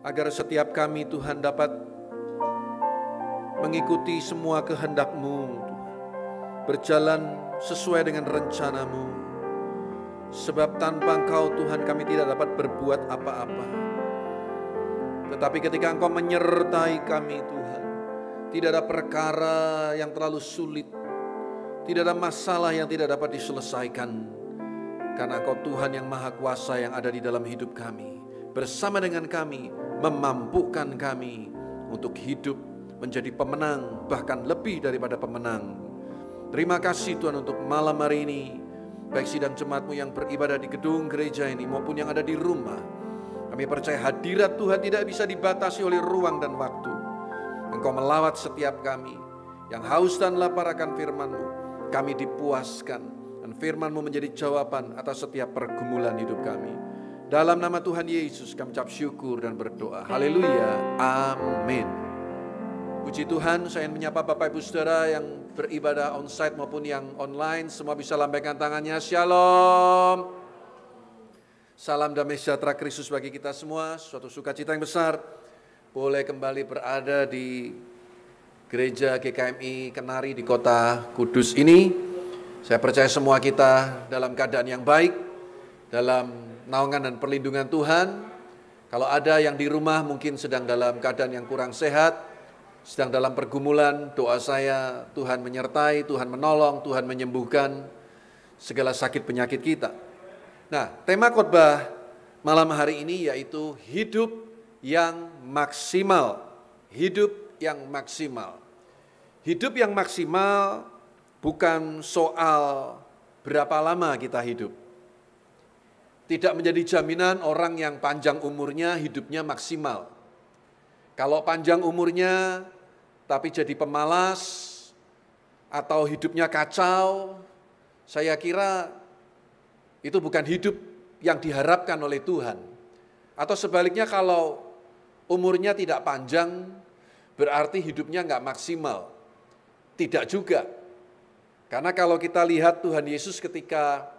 agar setiap kami Tuhan dapat mengikuti semua kehendak-Mu, berjalan sesuai dengan rencana-Mu. Sebab tanpa Engkau Tuhan kami tidak dapat berbuat apa-apa. Tetapi ketika Engkau menyertai kami Tuhan, tidak ada perkara yang terlalu sulit, tidak ada masalah yang tidak dapat diselesaikan. Karena Engkau Tuhan yang Maha Kuasa yang ada di dalam hidup kami, bersama dengan kami, memampukan kami untuk hidup menjadi pemenang, bahkan lebih daripada pemenang. Terima kasih Tuhan untuk malam hari ini, baik sidang jemaat-Mu yang beribadah di gedung gereja ini maupun yang ada di rumah. Kami percaya hadirat Tuhan tidak bisa dibatasi oleh ruang dan waktu. Engkau melawat setiap kami yang haus dan lapar akan firman-Mu. Kami dipuaskan dan firman-Mu menjadi jawaban atas setiap pergumulan hidup kami. Dalam nama Tuhan Yesus kami ucap syukur dan berdoa. Haleluya. Amin. Puji Tuhan, saya ingin menyapa Bapak Ibu Saudara yang beribadah onsite maupun yang online. Semua bisa lambaikan tangannya. Shalom. Salam damai sejahtera Kristus bagi kita semua. Suatu sukacita yang besar boleh kembali berada di Gereja GKMI Kenari di kota Kudus ini. Saya percaya semua kita dalam keadaan yang baik, dalam naungan dan perlindungan Tuhan. Kalau ada yang di rumah mungkin sedang dalam keadaan yang kurang sehat, sedang dalam pergumulan, doa saya Tuhan menyertai, Tuhan menolong, Tuhan menyembuhkan segala sakit penyakit kita. Nah, tema khotbah malam hari ini yaitu hidup yang maksimal. Hidup yang maksimal. Hidup yang maksimal bukan soal berapa lama kita hidup. Tidak menjadi jaminan orang yang panjang umurnya hidupnya maksimal. Kalau panjang umurnya tapi jadi pemalas atau hidupnya kacau, saya kira itu bukan hidup yang diharapkan oleh Tuhan. Atau sebaliknya kalau umurnya tidak panjang berarti hidupnya nggak maksimal. Tidak juga. Karena kalau kita lihat Tuhan Yesus ketika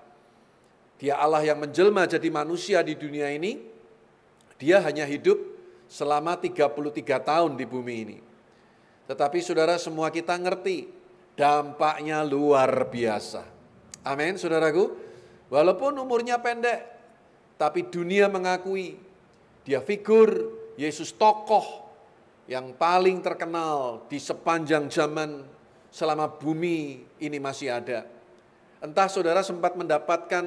Dia Allah yang menjelma jadi manusia di dunia ini, Dia hanya hidup selama 33 tahun di bumi ini. Tetapi saudara semua kita ngerti, dampaknya luar biasa. Amin saudaraku. Walaupun umurnya pendek, tapi dunia mengakui Dia figur, Yesus tokoh yang paling terkenal di sepanjang zaman selama bumi ini masih ada. Entah saudara sempat mendapatkan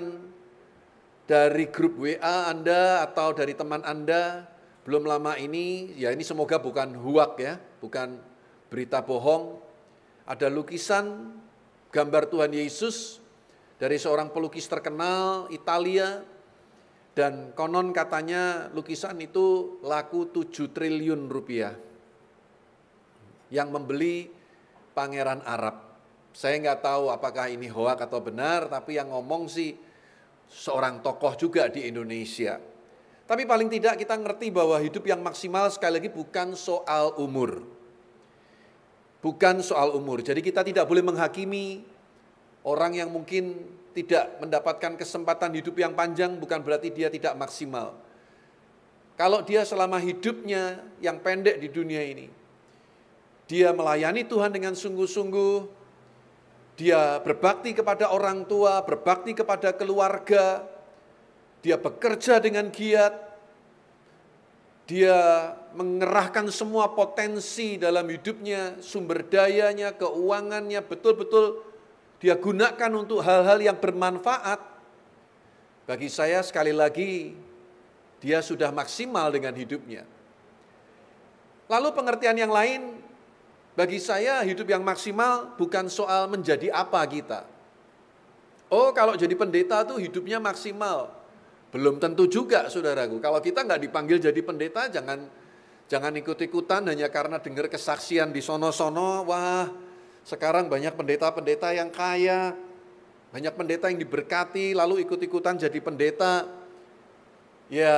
dari grup WA Anda atau dari teman Anda belum lama ini, ya ini semoga bukan huak ya, bukan berita bohong. Ada lukisan gambar Tuhan Yesus dari seorang pelukis terkenal Italia, dan konon katanya lukisan itu laku 7 triliun rupiah. Yang membeli Pangeran Arab. Saya nggak tahu apakah ini hoak atau benar, tapi yang ngomong sih seorang tokoh juga di Indonesia. Tapi paling tidak kita ngerti bahwa hidup yang maksimal sekali lagi bukan soal umur. Bukan soal umur. Jadi kita tidak boleh menghakimi orang yang mungkin tidak mendapatkan kesempatan hidup yang panjang, bukan berarti dia tidak maksimal. Kalau dia selama hidupnya yang pendek di dunia ini, dia melayani Tuhan dengan sungguh-sungguh, dia berbakti kepada orang tua, berbakti kepada keluarga, dia bekerja dengan giat, dia mengerahkan semua potensi dalam hidupnya, sumber dayanya, keuangannya, betul-betul dia gunakan untuk hal-hal yang bermanfaat. Bagi saya sekali lagi, dia sudah maksimal dengan hidupnya. Lalu pengertian yang lain, bagi saya hidup yang maksimal bukan soal menjadi apa kita. Oh kalau jadi pendeta tuh hidupnya maksimal. Belum tentu juga saudaraku. Kalau kita nggak dipanggil jadi pendeta, jangan ikut-ikutan hanya karena dengar kesaksian di sono-sono. Wah sekarang banyak pendeta-pendeta yang kaya, banyak pendeta yang diberkati lalu ikut-ikutan jadi pendeta. Ya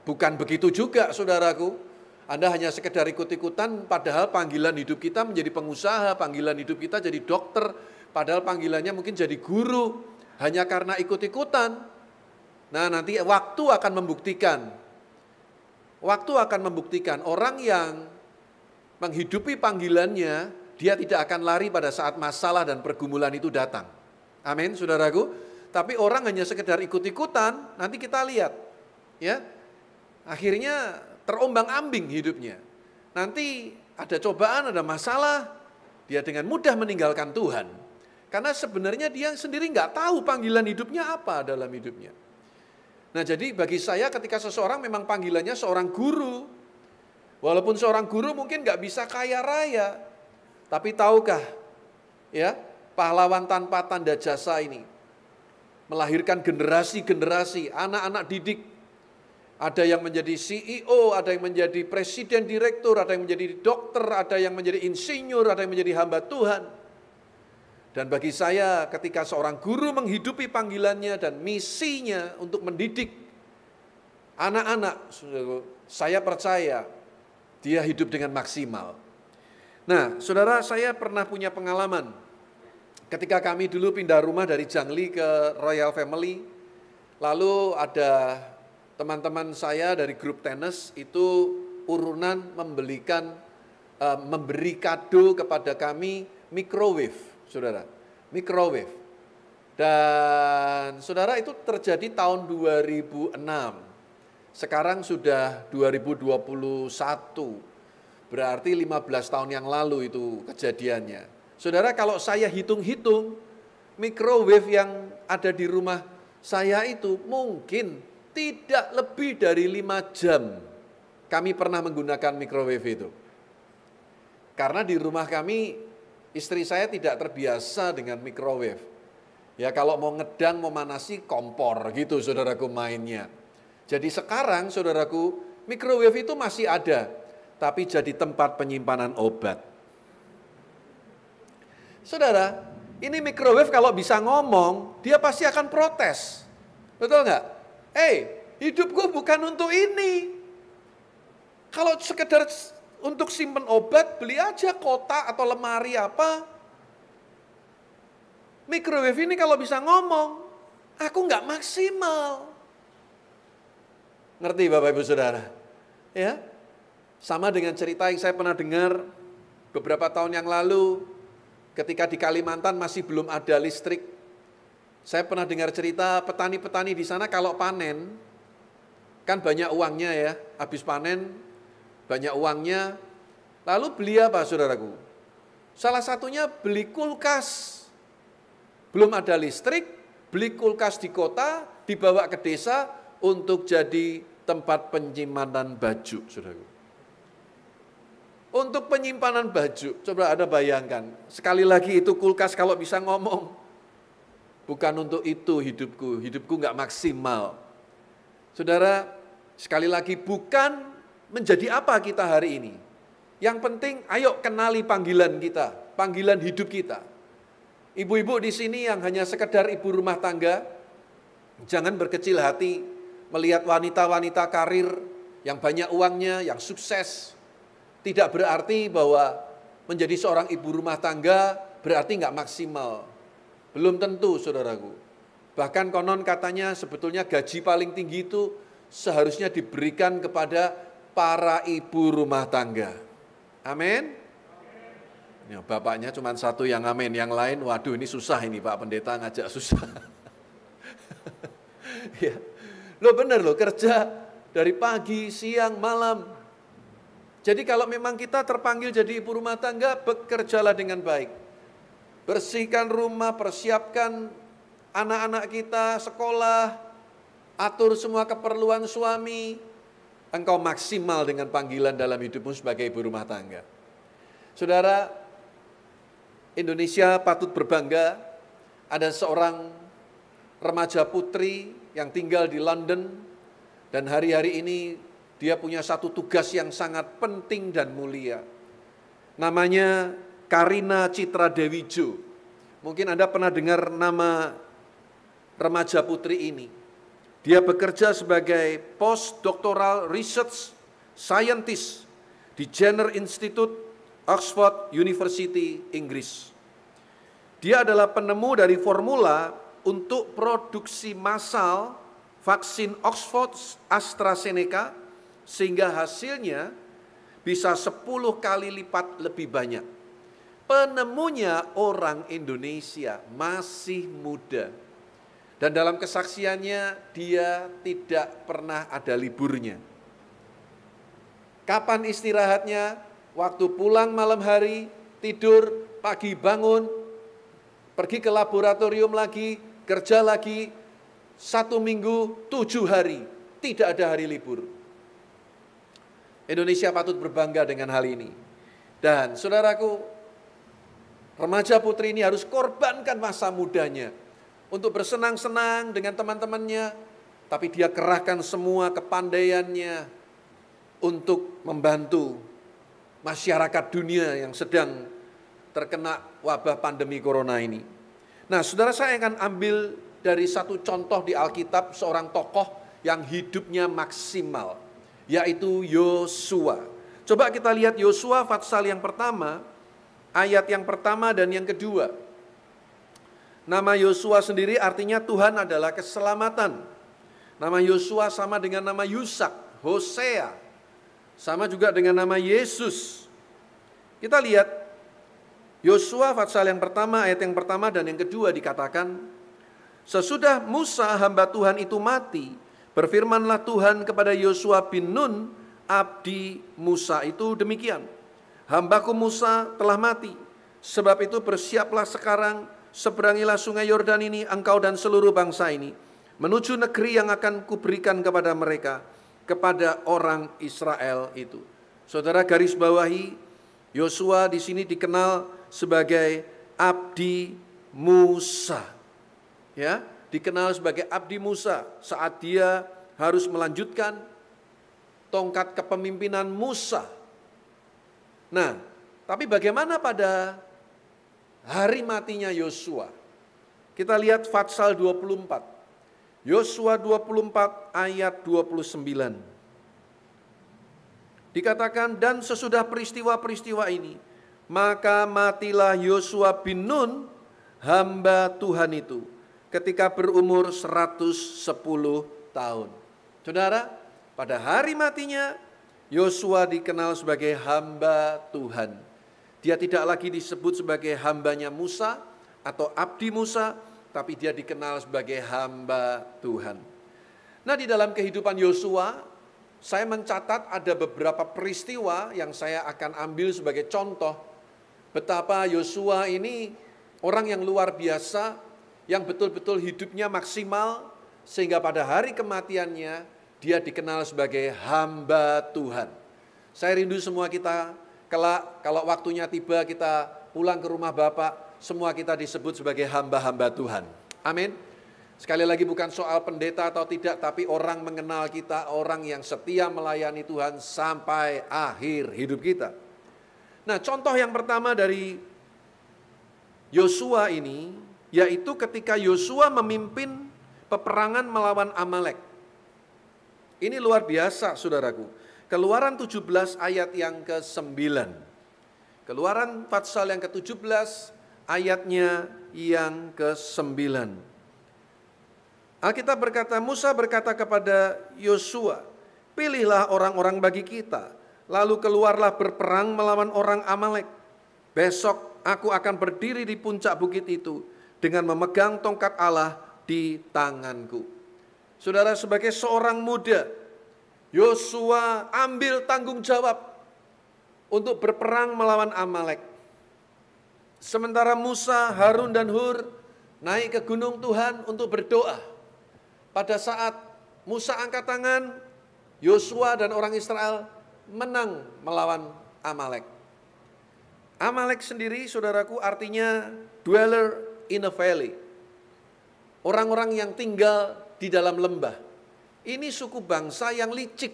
bukan begitu juga saudaraku. Anda hanya sekedar ikut-ikutan, padahal panggilan hidup kita menjadi pengusaha, panggilan hidup kita jadi dokter, padahal panggilannya mungkin jadi guru, hanya karena ikut-ikutan. Nah nanti waktu akan membuktikan Waktu akan membuktikan orang yang menghidupi panggilannya, dia tidak akan lari pada saat masalah dan pergumulan itu datang. Amin, saudaraku. Tapi orang hanya sekedar ikut-ikutan, nanti kita lihat. Ya, akhirnya terombang-ambing hidupnya. Nanti ada cobaan, ada masalah, dia dengan mudah meninggalkan Tuhan. Karena sebenarnya dia sendiri nggak tahu panggilan hidupnya apa dalam hidupnya. Nah, jadi bagi saya ketika seseorang memang panggilannya seorang guru, walaupun seorang guru mungkin nggak bisa kaya raya, tapi tahukah ya, pahlawan tanpa tanda jasa ini melahirkan generasi-generasi anak-anak didik. Ada yang menjadi CEO, ada yang menjadi presiden direktur, ada yang menjadi dokter, ada yang menjadi insinyur, ada yang menjadi hamba Tuhan. Dan bagi saya ketika seorang guru menghidupi panggilannya dan misinya untuk mendidik anak-anak, saya percaya dia hidup dengan maksimal. Nah, saudara, saya pernah punya pengalaman ketika kami dulu pindah rumah dari Jangli ke Royal Family. Lalu ada teman-teman saya dari grup tenis itu urunan memberi kado kepada kami microwave. Saudara, microwave. Dan saudara, itu terjadi tahun 2006. Sekarang sudah 2021. Berarti 15 tahun yang lalu itu kejadiannya. Saudara, kalau saya hitung-hitung, microwave yang ada di rumah saya itu mungkin tidak lebih dari 5 jam kami pernah menggunakan microwave itu. Karena di rumah kami, istri saya tidak terbiasa dengan microwave. Ya, kalau mau ngedang, mau manasi, kompor gitu saudaraku mainnya. Jadi sekarang saudaraku, microwave itu masih ada, tapi jadi tempat penyimpanan obat. Saudara, ini microwave kalau bisa ngomong, dia pasti akan protes. Betul nggak? Hidupku bukan untuk ini. Kalau sekedar untuk simpen obat, beli aja kotak atau lemari apa. Microwave ini kalau bisa ngomong, aku nggak maksimal. Ngerti Bapak Ibu Saudara? Ya, sama dengan cerita yang saya pernah dengar beberapa tahun yang lalu, ketika di Kalimantan masih belum ada listrik. Saya pernah dengar cerita petani-petani di sana kalau panen, kan banyak uangnya ya, habis panen, banyak uangnya, lalu beli apa saudaraku? Salah satunya beli kulkas. Belum ada listrik, beli kulkas di kota, dibawa ke desa untuk jadi tempat penyimpanan baju, saudaraku. Untuk penyimpanan baju, coba Anda bayangkan, sekali lagi itu kulkas kalau bisa ngomong, bukan untuk itu hidupku nggak maksimal. Saudara, sekali lagi bukan menjadi apa kita hari ini. Yang penting ayo kenali panggilan kita, panggilan hidup kita. Ibu-ibu di sini yang hanya sekedar ibu rumah tangga, jangan berkecil hati melihat wanita-wanita karir yang banyak uangnya, yang sukses. Tidak berarti bahwa menjadi seorang ibu rumah tangga berarti nggak maksimal. Belum tentu saudaraku. Bahkan konon katanya sebetulnya gaji paling tinggi itu seharusnya diberikan kepada para ibu rumah tangga. Amin. Ya, bapaknya cuma satu yang amin, yang lain waduh ini susah ini Pak Pendeta ngajak susah. Ya. Loh benar loh, kerja dari pagi, siang, malam. Jadi kalau memang kita terpanggil jadi ibu rumah tangga, bekerjalah dengan baik. Bersihkan rumah, persiapkan anak-anak kita sekolah, atur semua keperluan suami. Engkau maksimal dengan panggilan dalam hidupmu sebagai ibu rumah tangga. Saudara, Indonesia patut berbangga, ada seorang remaja putri yang tinggal di London, dan hari-hari ini dia punya satu tugas yang sangat penting dan mulia. Namanya Karina Citra Dewijo. Mungkin Anda pernah dengar nama remaja putri ini. Dia bekerja sebagai postdoctoral research scientist di Jenner Institute, Oxford University, Inggris. Dia adalah penemu dari formula untuk produksi massal vaksin Oxford AstraZeneca sehingga hasilnya bisa 10 kali lipat lebih banyak. Penemunya orang Indonesia masih muda. Dan dalam kesaksiannya dia tidak pernah ada liburnya. Kapan istirahatnya? Waktu pulang malam hari, tidur, pagi bangun, pergi ke laboratorium lagi, kerja lagi, 1 minggu, 7 hari. Tidak ada hari libur. Indonesia patut berbangga dengan hal ini. Dan saudaraku, remaja putri ini harus korbankan masa mudanya untuk bersenang-senang dengan teman-temannya, tapi dia kerahkan semua kepandaiannya untuk membantu masyarakat dunia yang sedang terkena wabah pandemi corona ini. Nah, saudara, saya akan ambil dari satu contoh di Alkitab seorang tokoh yang hidupnya maksimal, yaitu Yosua. Coba kita lihat Yosua pasal yang pertama, ayat yang pertama dan yang kedua. Nama Yosua sendiri artinya Tuhan adalah keselamatan. Nama Yosua sama dengan nama Yusak, Hosea, sama juga dengan nama Yesus. Kita lihat Yosua pasal yang pertama, ayat yang pertama dan yang kedua dikatakan, sesudah Musa hamba Tuhan itu mati, berfirmanlah Tuhan kepada Yosua bin Nun, abdi Musa itu demikian. Hambaku Musa telah mati, sebab itu bersiaplah sekarang, seberangilah sungai Yordan ini, engkau dan seluruh bangsa ini, menuju negeri yang akan kuberikan kepada mereka, kepada orang Israel itu. Saudara garis bawahi, Yosua di sini dikenal sebagai abdi Musa. Ya, dikenal sebagai abdi Musa saat dia harus melanjutkan tongkat kepemimpinan Musa. Nah, tapi bagaimana pada hari matinya Yosua? Kita lihat pasal 24. Yosua 24 ayat 29. Dikatakan, dan sesudah peristiwa-peristiwa ini, maka matilah Yosua bin Nun, hamba Tuhan itu, ketika berumur 110 tahun. Saudara, pada hari matinya, Yosua dikenal sebagai hamba Tuhan. Dia tidak lagi disebut sebagai hambanya Musa atau abdi Musa, tapi dia dikenal sebagai hamba Tuhan. Nah, di dalam kehidupan Yosua, saya mencatat ada beberapa peristiwa yang saya akan ambil sebagai contoh betapa Yosua ini orang yang luar biasa, yang betul-betul hidupnya maksimal, sehingga pada hari kematiannya dia dikenal sebagai hamba Tuhan. Saya rindu semua kita, kalau waktunya tiba kita pulang ke rumah Bapak, semua kita disebut sebagai hamba-hamba Tuhan. Amin. Sekali lagi bukan soal pendeta atau tidak, tapi orang mengenal kita, orang yang setia melayani Tuhan sampai akhir hidup kita. Nah, contoh yang pertama dari Yosua ini, yaitu ketika Yosua memimpin peperangan melawan Amalek. Ini luar biasa, saudaraku. Keluaran 17 ayat yang ke-9. Keluaran pasal yang ke-17 ayatnya yang ke-9. Alkitab berkata, Musa berkata kepada Yosua, pilihlah orang-orang bagi kita, lalu keluarlah berperang melawan orang Amalek. Besok aku akan berdiri di puncak bukit itu dengan memegang tongkat Allah di tanganku. Saudara, sebagai seorang muda, Yosua ambil tanggung jawab untuk berperang melawan Amalek. Sementara Musa, Harun dan Hur naik ke gunung Tuhan untuk berdoa. Pada saat Musa angkat tangan, Yosua dan orang Israel menang melawan Amalek. Amalek sendiri, saudaraku, artinya dweller in a valley. Orang-orang yang tinggal di dalam lembah. Ini suku bangsa yang licik.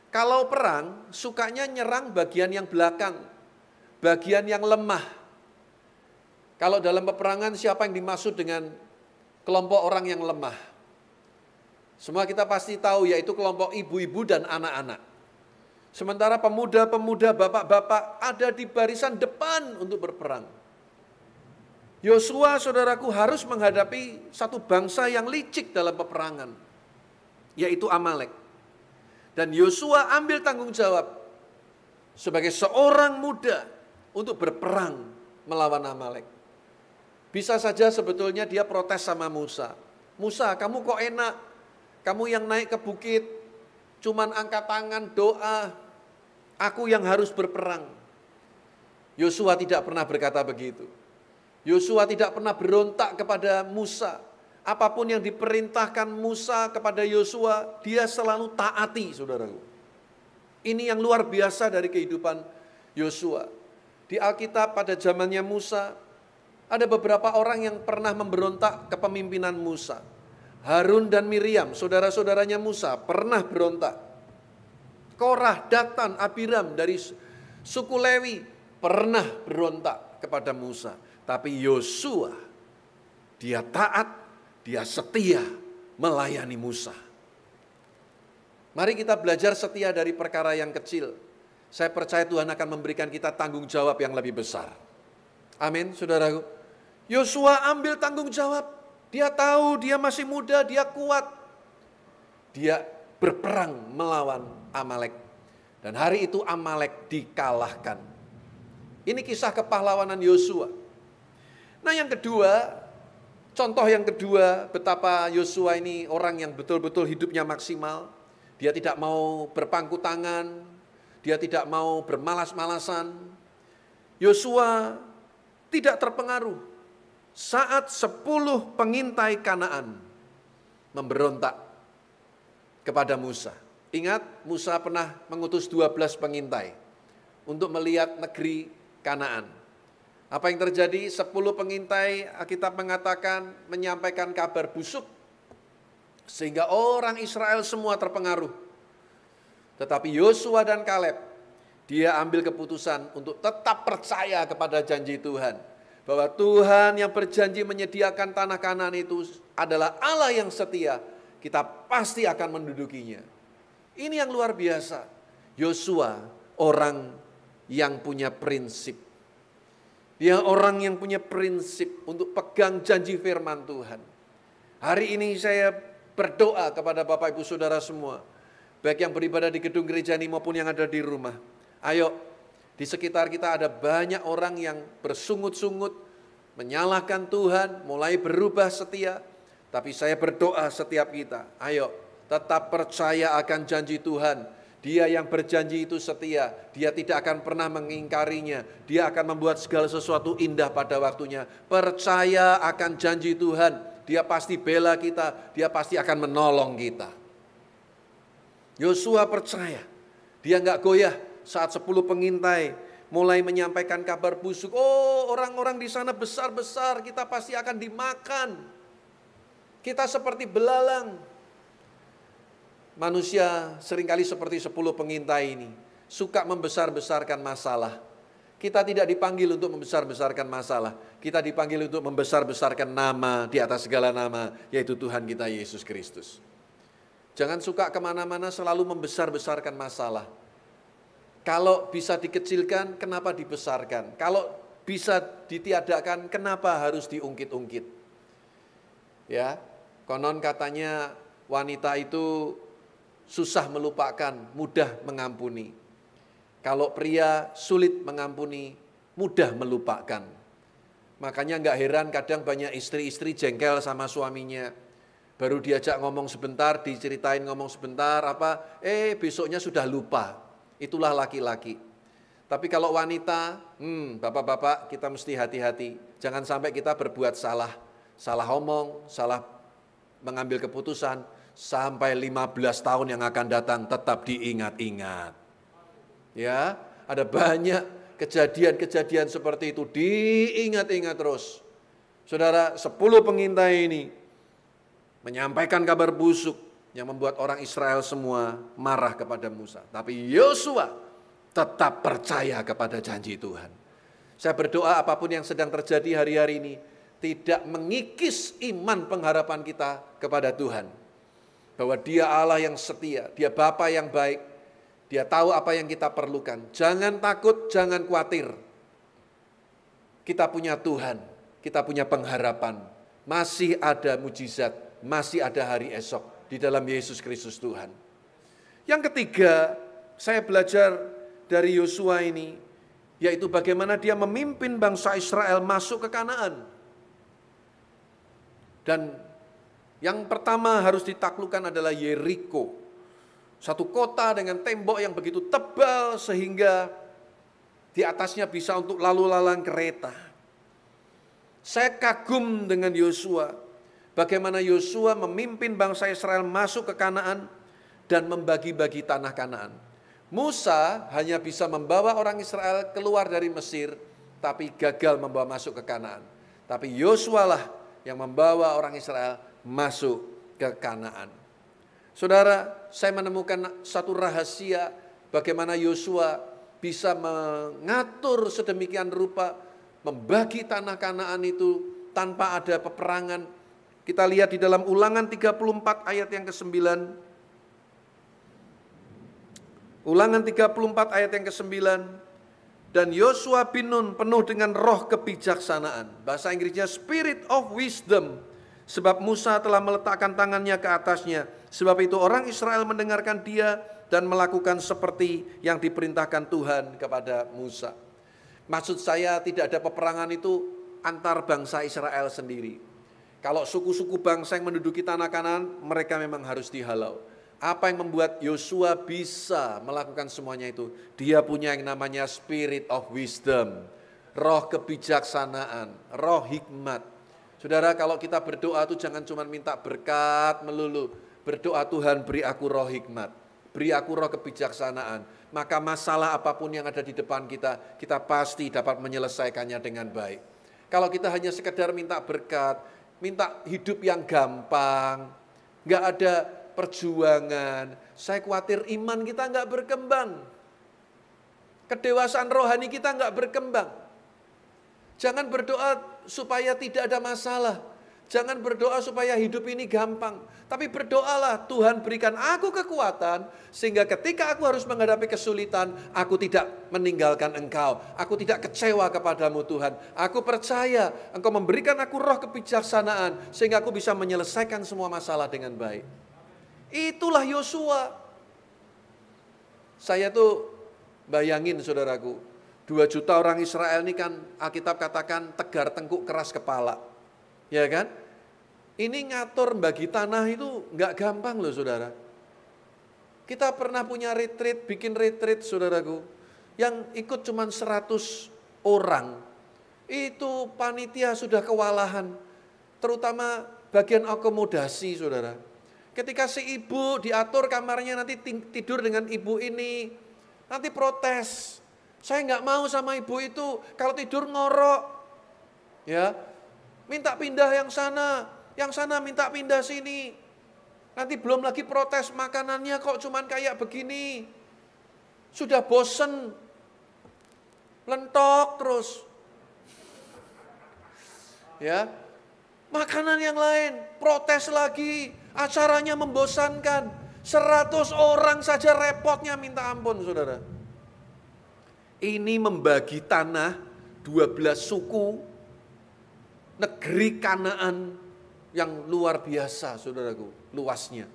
Kalau perang, sukanya nyerang bagian yang belakang, bagian yang lemah. Kalau dalam peperangan, siapa yang dimaksud dengan kelompok orang yang lemah? Semua kita pasti tahu, yaitu kelompok ibu-ibu dan anak-anak. Sementara pemuda-pemuda, bapak-bapak ada di barisan depan untuk berperang. Yosua, saudaraku, harus menghadapi satu bangsa yang licik dalam peperangan, yaitu Amalek. Dan Yosua ambil tanggung jawab sebagai seorang muda untuk berperang melawan Amalek. Bisa saja sebetulnya dia protes sama Musa. Musa, kamu kok enak? Kamu yang naik ke bukit, cuman angkat tangan doa. Aku yang harus berperang. Yosua tidak pernah berkata begitu. Yosua tidak pernah berontak kepada Musa. Apapun yang diperintahkan Musa kepada Yosua, dia selalu taati, saudaraku. Ini yang luar biasa dari kehidupan Yosua. Di Alkitab pada zamannya Musa, ada beberapa orang yang pernah memberontak kepemimpinan Musa. Harun dan Miriam, saudara-saudaranya Musa, pernah berontak. Korah, Datan, Abiram dari suku Lewi pernah berontak kepada Musa. Tapi Yosua, dia taat, dia setia melayani Musa. Mari kita belajar setia dari perkara yang kecil. Saya percaya Tuhan akan memberikan kita tanggung jawab yang lebih besar. Amin, saudaraku. Yosua ambil tanggung jawab. Dia tahu dia masih muda, dia kuat. Dia berperang melawan Amalek. Dan hari itu Amalek dikalahkan. Ini kisah kepahlawanan Yosua. Nah yang kedua, contoh yang kedua, betapa Yosua ini orang yang betul-betul hidupnya maksimal. Dia tidak mau berpangku tangan, dia tidak mau bermalas-malasan. Yosua tidak terpengaruh saat 10 pengintai Kanaan memberontak kepada Musa. Ingat, Musa pernah mengutus 12 pengintai untuk melihat negeri Kanaan. Apa yang terjadi? 10 pengintai, Alkitab mengatakan menyampaikan kabar busuk sehingga orang Israel semua terpengaruh. Tetapi Yosua dan Kaleb, dia ambil keputusan untuk tetap percaya kepada janji Tuhan. Bahwa Tuhan yang berjanji menyediakan tanah Kanaan itu adalah Allah yang setia. Kita pasti akan mendudukinya. Ini yang luar biasa. Yosua orang yang punya prinsip. Dia orang yang punya prinsip untuk pegang janji firman Tuhan. Hari ini saya berdoa kepada Bapak Ibu Saudara semua, baik yang beribadah di gedung gereja ini maupun yang ada di rumah. Ayo, di sekitar kita ada banyak orang yang bersungut-sungut, menyalahkan Tuhan, mulai berubah setia. Tapi saya berdoa setiap kita, ayo tetap percaya akan janji Tuhan. Dia yang berjanji itu setia, dia tidak akan pernah mengingkarinya. Dia akan membuat segala sesuatu indah pada waktunya. Percaya akan janji Tuhan. Dia pasti bela kita, dia pasti akan menolong kita. Yosua percaya, dia enggak goyah saat 10 pengintai mulai menyampaikan kabar busuk. Oh, orang-orang di sana besar-besar, kita pasti akan dimakan. Kita seperti belalang. Manusia seringkali seperti 10 pengintai ini, suka membesar-besarkan masalah. Kita tidak dipanggil untuk membesar-besarkan masalah. Kita dipanggil untuk membesar-besarkan nama di atas segala nama, yaitu Tuhan kita Yesus Kristus. Jangan suka kemana-mana selalu membesar-besarkan masalah. Kalau bisa dikecilkan, kenapa dibesarkan? Kalau bisa ditiadakan, kenapa harus diungkit-ungkit? Ya, konon katanya wanita itu susah melupakan, mudah mengampuni. Kalau pria sulit mengampuni, mudah melupakan. Makanya enggak heran kadang banyak istri-istri jengkel sama suaminya. Baru diajak ngomong sebentar, diceritain ngomong sebentar, besoknya sudah lupa. Itulah laki-laki. Tapi kalau wanita, bapak-bapak kita mesti hati-hati. Jangan sampai kita berbuat salah. Salah ngomong, salah mengambil keputusan. Sampai 15 tahun yang akan datang tetap diingat-ingat. Ya, ada banyak kejadian-kejadian seperti itu, diingat-ingat terus. Saudara, 10 pengintai ini menyampaikan kabar busuk yang membuat orang Israel semua marah kepada Musa. Tapi Yosua tetap percaya kepada janji Tuhan. Saya berdoa apapun yang sedang terjadi hari-hari ini tidak mengikis iman pengharapan kita kepada Tuhan. Bahwa dia Allah yang setia, dia Bapa yang baik, dia tahu apa yang kita perlukan. Jangan takut, jangan khawatir. Kita punya Tuhan, kita punya pengharapan. Masih ada mujizat, masih ada hari esok di dalam Yesus Kristus Tuhan. Yang ketiga, saya belajar dari Yosua ini, yaitu bagaimana dia memimpin bangsa Israel masuk ke Kanaan. Dan yang pertama harus ditaklukkan adalah Yeriko. Satu kota dengan tembok yang begitu tebal sehingga di atasnya bisa untuk lalu lalang kereta. Saya kagum dengan Yosua. Bagaimana Yosua memimpin bangsa Israel masuk ke Kanaan dan membagi-bagi tanah Kanaan. Musa hanya bisa membawa orang Israel keluar dari Mesir, tapi gagal membawa masuk ke Kanaan. Tapi Yosua lah yang membawa orang Israel masuk ke Kanaan. Saudara, saya menemukan satu rahasia bagaimana Yosua bisa mengatur sedemikian rupa, membagi tanah Kanaan itu tanpa ada peperangan. Kita lihat di dalam Ulangan 34 ayat yang ke-9. Ulangan 34 ayat yang ke-9. Dan Yosua bin Nun penuh dengan roh kebijaksanaan. Bahasa Inggrisnya spirit of wisdom. Sebab Musa telah meletakkan tangannya ke atasnya. Sebab itu orang Israel mendengarkan dia dan melakukan seperti yang diperintahkan Tuhan kepada Musa. Maksud saya tidak ada peperangan itu antar bangsa Israel sendiri. Kalau suku-suku bangsa yang menduduki tanah Kanaan, mereka memang harus dihalau. Apa yang membuat Yosua bisa melakukan semuanya itu? Dia punya yang namanya spirit of wisdom, roh kebijaksanaan, roh hikmat. Saudara, kalau kita berdoa itu jangan cuma minta berkat melulu. Berdoa, Tuhan beri aku roh hikmat, beri aku roh kebijaksanaan. Maka masalah apapun yang ada di depan kita, kita pasti dapat menyelesaikannya dengan baik. Kalau kita hanya sekedar minta berkat, minta hidup yang gampang, nggak ada perjuangan, saya khawatir iman kita nggak berkembang. Kedewasaan rohani kita nggak berkembang. Jangan berdoa supaya tidak ada masalah. Jangan berdoa supaya hidup ini gampang. Tapi berdoalah, Tuhan berikan aku kekuatan, sehingga ketika aku harus menghadapi kesulitan, aku tidak meninggalkan Engkau. Aku tidak kecewa kepadamu Tuhan. Aku percaya Engkau memberikan aku roh kebijaksanaan, sehingga aku bisa menyelesaikan semua masalah dengan baik. Itulah Yosua. Saya tuh bayangin saudaraku, 2 juta orang Israel ini kan Alkitab katakan tegar tengkuk keras kepala. Ya kan? Ini ngatur bagi tanah itu nggak gampang loh saudara. Kita pernah punya retreat, bikin retreat saudaraku. Yang ikut cuma 100 orang. Itu panitia sudah kewalahan. Terutama bagian akomodasi saudara. Ketika si ibu diatur kamarnya nanti tidur dengan ibu ini. Nanti protes. Saya nggak mau sama ibu itu kalau tidur ngorok. Ya. Minta pindah yang sana minta pindah sini. Nanti belum lagi protes makanannya kok cuman kayak begini. Sudah bosen, lentok terus. Ya, makanan yang lain, protes lagi, acaranya membosankan. 100 orang saja repotnya minta ampun saudara. Ini membagi tanah 12 suku. Negeri Kanaan yang luar biasa saudaraku, luasnya.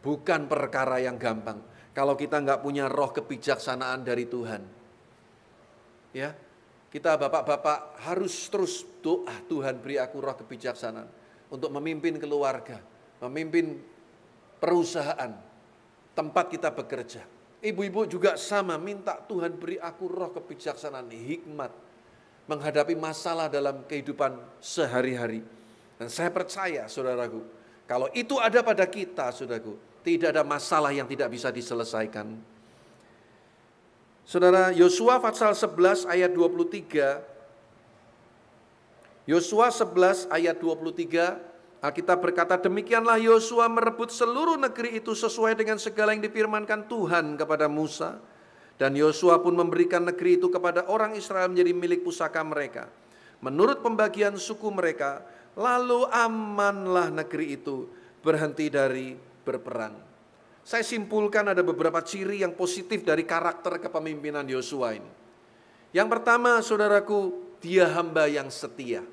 Bukan perkara yang gampang. Kalau kita nggak punya roh kebijaksanaan dari Tuhan. Ya, kita bapak-bapak harus terus doa, Tuhan beri aku roh kebijaksanaan. Untuk memimpin keluarga, memimpin perusahaan, tempat kita bekerja. Ibu-ibu juga sama, minta Tuhan beri aku roh kebijaksanaan, hikmat. Menghadapi masalah dalam kehidupan sehari-hari. Dan saya percaya saudaraku, kalau itu ada pada kita saudaraku, tidak ada masalah yang tidak bisa diselesaikan. Saudara, Yosua pasal 11 ayat 23. Yosua 11 ayat 23, Alkitab berkata, demikianlah Yosua merebut seluruh negeri itu sesuai dengan segala yang difirmankan Tuhan kepada Musa. Dan Yosua pun memberikan negeri itu kepada orang Israel menjadi milik pusaka mereka. Menurut pembagian suku mereka, lalu amanlah negeri itu, berhenti dari berperang. Saya simpulkan ada beberapa ciri yang positif dari karakter kepemimpinan Yosua ini. Yang pertama saudaraku, dia hamba yang setia.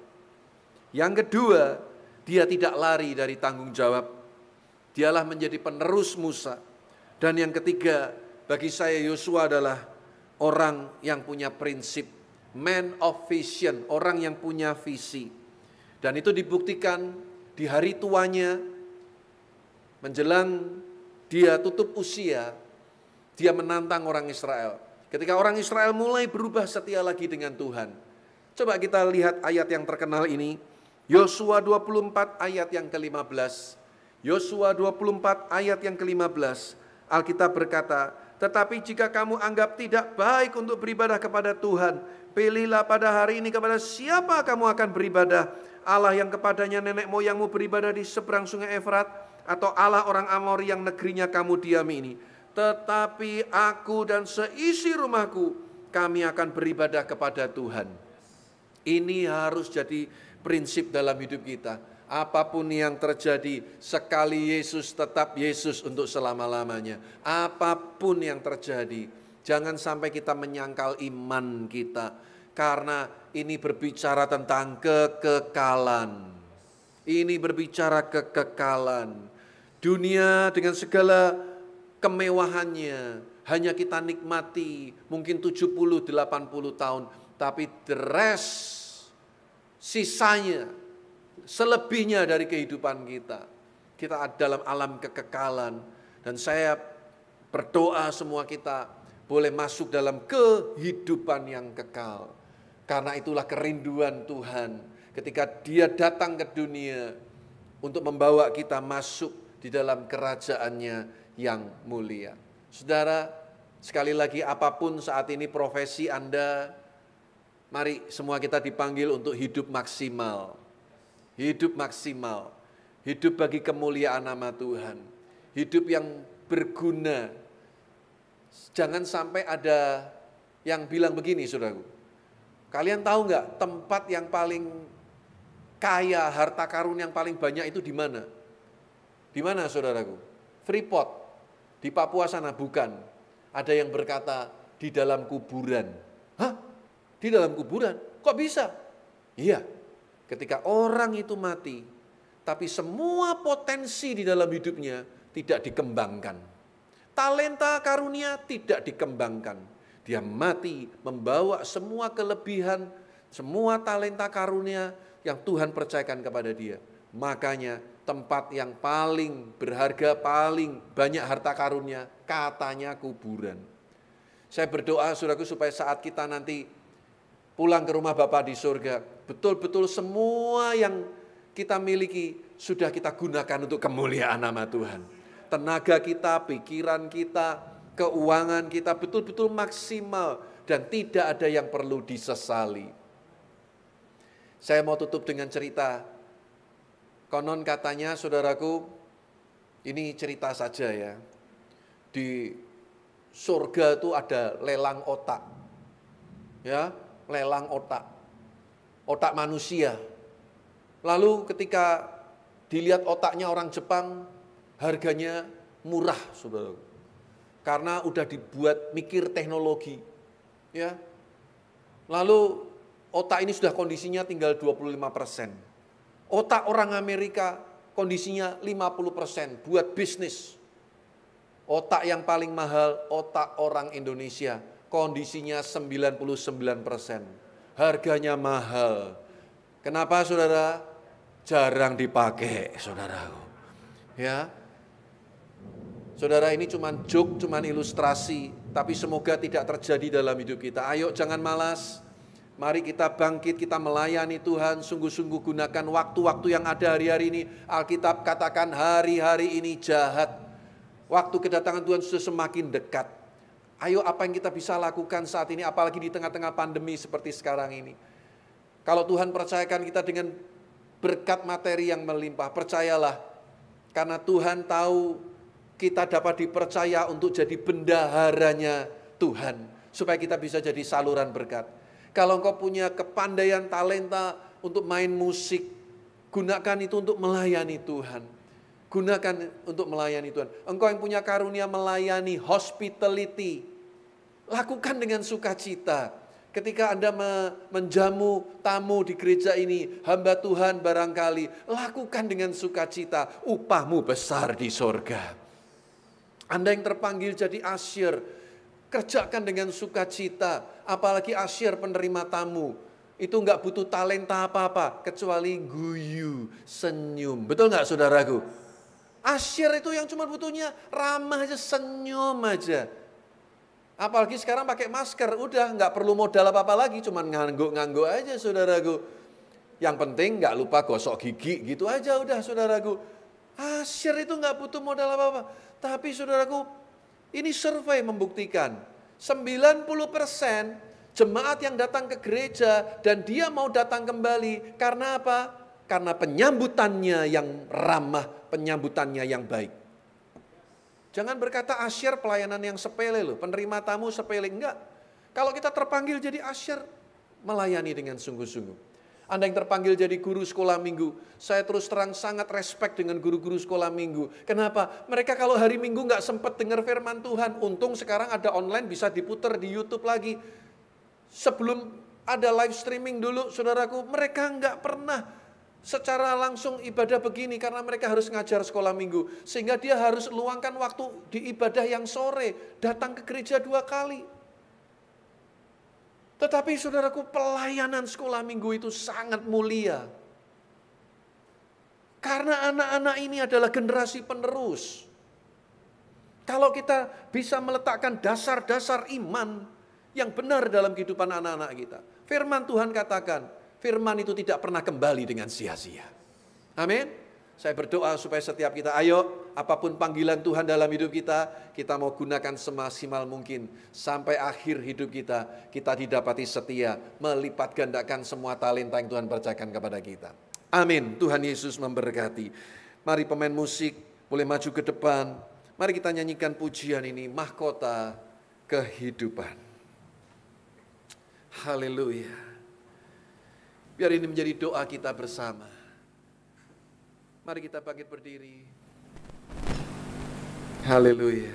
Yang kedua, dia tidak lari dari tanggung jawab. Dialah menjadi penerus Musa. Dan yang ketiga, bagi saya Yosua adalah orang yang punya prinsip, man of vision, orang yang punya visi. Dan itu dibuktikan di hari tuanya, menjelang dia tutup usia, dia menantang orang Israel. Ketika orang Israel mulai berubah setia lagi dengan Tuhan. Coba kita lihat ayat yang terkenal ini. Yosua 24 ayat yang ke-15. Yosua 24 ayat yang ke-15. Alkitab berkata, tetapi jika kamu anggap tidak baik untuk beribadah kepada Tuhan, pilihlah pada hari ini kepada siapa kamu akan beribadah. Allah yang kepadanya nenek moyangmu beribadah di seberang sungai Efrat, atau Allah orang Amori yang negerinya kamu diami ini. Tetapi aku dan seisi rumahku, kami akan beribadah kepada Tuhan. Ini harus jadi prinsip dalam hidup kita. Apapun yang terjadi, sekali Yesus tetap Yesus untuk selama-lamanya. Apapun yang terjadi, jangan sampai kita menyangkal iman kita. Karena ini berbicara tentang kekekalan. Ini berbicara kekekalan. Dunia dengan segala kemewahannya hanya kita nikmati mungkin 70-80 tahun, tapi the rest, sisanya, selebihnya dari kehidupan kita dalam alam kekekalan. Dan saya berdoa semua kita boleh masuk dalam kehidupan yang kekal. Karena itulah kerinduan Tuhan ketika Dia datang ke dunia untuk membawa kita masuk di dalam kerajaannya yang mulia. Saudara, sekali lagi apapun saat ini profesi Anda, mari semua kita dipanggil untuk hidup maksimal. Hidup maksimal. Hidup bagi kemuliaan nama Tuhan. Hidup yang berguna. Jangan sampai ada yang bilang begini, saudaraku. Kalian tahu nggak tempat yang paling kaya, harta karun yang paling banyak itu di mana? Di mana, saudaraku? Freeport, di Papua sana, bukan. Ada yang berkata di dalam kuburan. Hah? Di dalam kuburan? Kok bisa? Iya, ketika orang itu mati, tapi semua potensi di dalam hidupnya tidak dikembangkan. Talenta karunia tidak dikembangkan. Dia mati membawa semua kelebihan, semua talenta karunia yang Tuhan percayakan kepada dia. Makanya tempat yang paling berharga, paling banyak harta karunia, katanya kuburan. Saya berdoa saudaraku supaya saat kita nanti pulang ke rumah Bapa di surga, betul-betul semua yang kita miliki sudah kita gunakan untuk kemuliaan nama Tuhan. Tenaga kita, pikiran kita, keuangan kita betul-betul maksimal dan tidak ada yang perlu disesali. Saya mau tutup dengan cerita. Konon katanya saudaraku, ini cerita saja ya. Di surga itu ada lelang otak. Ya, lelang otak. Otak manusia. Lalu ketika dilihat otaknya orang Jepang, harganya murah, saudaraku. Karena udah dibuat mikir teknologi. Ya. Lalu otak ini sudah kondisinya tinggal 25%. Otak orang Amerika kondisinya 50% buat bisnis. Otak yang paling mahal, otak orang Indonesia, kondisinya 99%. Harganya mahal. Kenapa saudara? Jarang dipakai, saudaraku. Ya. Saudara, ini cuma joke, cuma ilustrasi, tapi semoga tidak terjadi dalam hidup kita. Ayo jangan malas, mari kita bangkit, kita melayani Tuhan, sungguh-sungguh gunakan waktu-waktu yang ada hari-hari ini. Alkitab katakan hari-hari ini jahat. Waktu kedatangan Tuhan sudah semakin dekat. Ayo apa yang kita bisa lakukan saat ini, apalagi di tengah-tengah pandemi seperti sekarang ini. Kalau Tuhan percayakan kita dengan berkat materi yang melimpah, percayalah, karena Tuhan tahu kita dapat dipercaya untuk jadi bendaharanya Tuhan, supaya kita bisa jadi saluran berkat. Kalau engkau punya kepandaian, talenta untuk main musik, gunakan itu untuk melayani Tuhan. Gunakan untuk melayani Tuhan. Engkau yang punya karunia melayani, hospitality, lakukan dengan sukacita. Ketika Anda menjamu tamu di gereja ini, hamba Tuhan barangkali, lakukan dengan sukacita, upahmu besar di sorga. Anda yang terpanggil jadi asyir, kerjakan dengan sukacita. Apalagi asyir penerima tamu. Itu nggak butuh talenta apa-apa, kecuali guyu, senyum. Betul nggak saudaraku? Asyir itu yang cuma butuhnya ramah aja, senyum aja. Apalagi sekarang pakai masker, udah nggak perlu modal apa-apa lagi, cuma ngangguk-ngangguk aja saudaraku. Yang penting nggak lupa gosok gigi, gitu aja udah saudaraku. Asyir itu nggak butuh modal apa-apa. Tapi saudaraku, ini survei membuktikan 90% jemaat yang datang ke gereja dan dia mau datang kembali. Karena apa? Karena penyambutannya yang ramah, penyambutannya yang baik. Jangan berkata asyir pelayanan yang sepele loh, penerima tamu sepele, enggak. Kalau kita terpanggil jadi asyir, melayani dengan sungguh-sungguh. Anda yang terpanggil jadi guru sekolah minggu, saya terus terang sangat respect dengan guru-guru sekolah minggu. Kenapa? Mereka kalau hari minggu nggak sempat dengar firman Tuhan, untung sekarang ada online bisa diputar di YouTube lagi. Sebelum ada live streaming dulu, saudaraku, mereka nggak pernah secara langsung ibadah begini karena mereka harus ngajar sekolah minggu. Sehingga dia harus luangkan waktu di ibadah yang sore, datang ke gereja 2 kali. Tetapi saudaraku, pelayanan sekolah minggu itu sangat mulia. Karena anak-anak ini adalah generasi penerus. Kalau kita bisa meletakkan dasar-dasar iman yang benar dalam kehidupan anak-anak kita. Firman Tuhan katakan, firman itu tidak pernah kembali dengan sia-sia. Amin. Saya berdoa supaya setiap kita, ayo apapun panggilan Tuhan dalam hidup kita mau gunakan semaksimal mungkin. Sampai akhir hidup kita didapati setia, melipat gandakan semua talenta yang Tuhan percayakan kepada kita. Amin, Tuhan Yesus memberkati. Mari pemain musik boleh maju ke depan. Mari kita nyanyikan pujian ini, Mahkota Kehidupan. Haleluya. Biar ini menjadi doa kita bersama. Mari kita bangkit berdiri. Haleluya.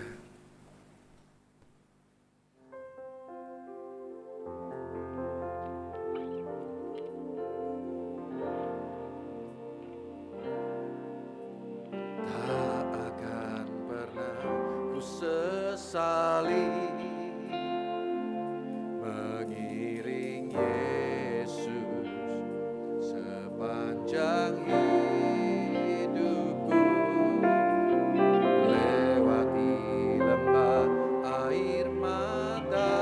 Tak akan pernah ku sesali mengiring Yesus sepanjang hidupku, lewati lembah air mata,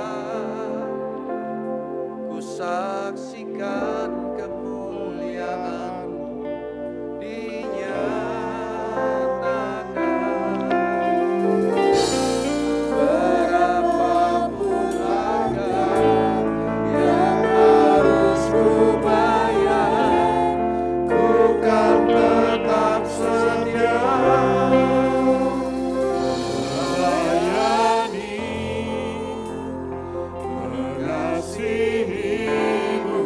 ku saksikan kemuliaan-Mu dinyatakan. Berapapun harga yang harus ku bayar, ku kan tetap setia melayani, mengasihi-Mu,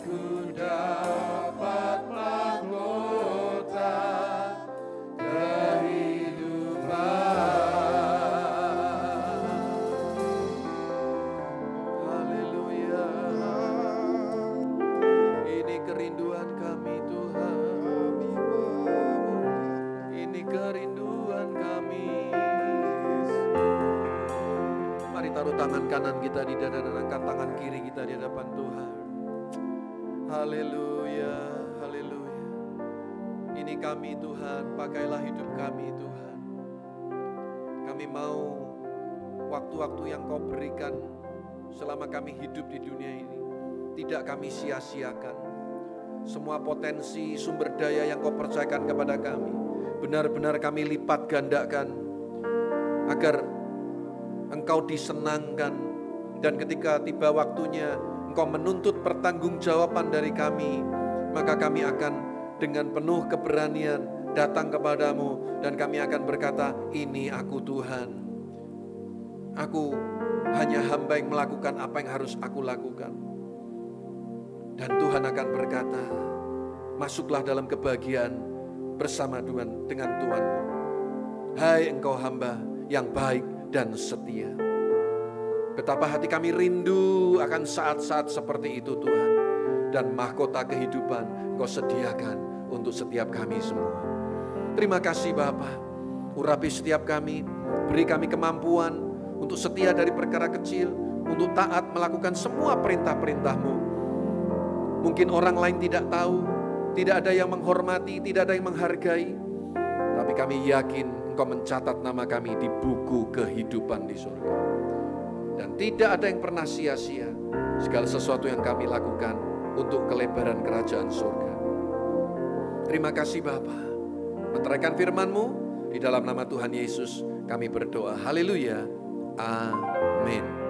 ku dapat mahkota kehidupan. Haleluya. Ini kerinduan kami Tuhan. Ini kerinduan kami. Mari taruh tangan kanan kita di dada dan angkat tangan kiri kita di hadapan Tuhan. Haleluya, haleluya. Ini kami Tuhan, pakailah hidup kami Tuhan. Kami mau waktu-waktu yang Kau berikan selama kami hidup di dunia ini tidak kami sia-siakan. Semua potensi sumber daya yang Kau percayakan kepada kami benar-benar kami lipat gandakan agar Engkau disenangkan, dan ketika tiba waktunya Engkau menuntut pertanggungjawaban dari kami, maka kami akan dengan penuh keberanian datang kepadamu dan kami akan berkata, ini aku Tuhan. Aku hanya hamba yang melakukan apa yang harus aku lakukan. Dan Tuhan akan berkata, masuklah dalam kebahagiaan bersama dengan Tuhanmu. Hai engkau hamba yang baik dan setia. Betapa hati kami rindu akan saat-saat seperti itu Tuhan. Dan mahkota kehidupan Engkau sediakan untuk setiap kami semua. Terima kasih Bapa. Urapi setiap kami, beri kami kemampuan untuk setia dari perkara kecil, untuk taat melakukan semua perintah-perintah-Mu. Mungkin orang lain tidak tahu, tidak ada yang menghormati, tidak ada yang menghargai. Tapi kami yakin Engkau mencatat nama kami di buku kehidupan di surga. Dan tidak ada yang pernah sia-sia segala sesuatu yang kami lakukan untuk kelebaran kerajaan surga. Terima kasih Bapa. Meteraikan firman-Mu di dalam nama Tuhan Yesus kami berdoa. Haleluya. Amin.